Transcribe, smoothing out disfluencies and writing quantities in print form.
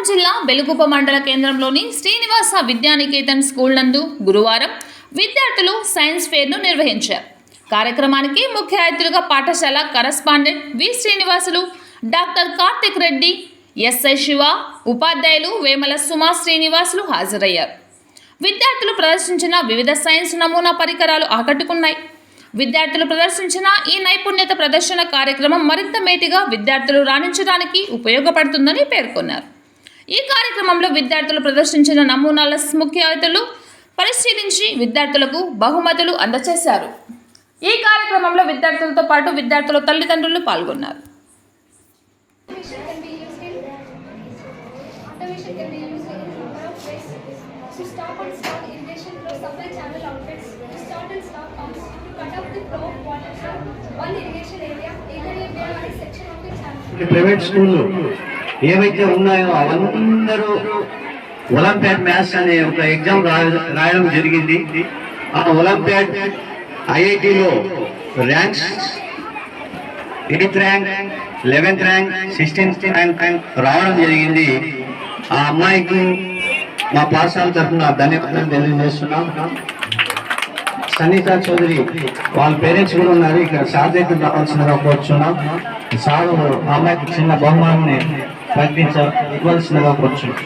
ఖమ్మం జిల్లా బెలుగుప్ప మండల కేంద్రంలోని శ్రీనివాస విద్యానికేతన్ స్కూల్ నందు గురువారం విద్యార్థులు సైన్స్ ఫేర్ను నిర్వహించారు. కార్యక్రమానికి ముఖ్య అతిథులుగా పాఠశాల కరస్పాండెంట్ వి శ్రీనివాసులు, డాక్టర్ కార్తిక్ రెడ్డి, ఎస్ఐ శివ, ఉపాధ్యాయులు వేమల సుమా శ్రీనివాసులు హాజరయ్యారు. విద్యార్థులు ప్రదర్శించిన వివిధ సైన్స్ నమూనా పరికరాలు ఆకట్టుకున్నాయి. విద్యార్థులు ప్రదర్శించిన ఈ నైపుణ్యత ప్రదర్శన కార్యక్రమం మరింత మేటిగా విద్యార్థులు రాణించడానికి ఉపయోగపడుతుందని పేర్కొన్నారు. ఈ కార్యక్రమంలో విద్యార్థులు ప్రదర్శించిన నమూనాల ముఖ్య అతిథులు పరిశీలించి విద్యార్థులకు బహుమతులు అందజేశారు. ఈ కార్యక్రమంలో విద్యార్థులతో పాటు విద్యార్థుల తల్లిదండ్రులు పాల్గొన్నారు. To stop and start irrigation flow supply channel outlets, to start and stop pumps, to cut off the flow of water from one irrigation area, either a bay or a section of the channel. Private స్కూళ్ళు ఏవైతే ఉన్నాయో అవన్నీ olympiad maths అనే ఒక exam రాయడం జరిగింది. ఆ olympiad ఐఐటిలో ranks 8th rank, 11th rank, 16th rank రావడం జరిగింది. ఆ అమ్మాయికి మా పాఠశాల తరఫున ధన్యవాదాలు తెలియజేస్తున్నాం. సనీత చౌదరి వాళ్ళ పేరెంట్స్ కూడా ఉన్నారు. ఇక్కడ సార్ దగ్గర రావాల్సిందిగా కోరుచున్నాం. సార్ అమ్మాయికి చిన్న బహుమానాన్ని ప్రకటించవలసిందిగా కోరుచున్నాం.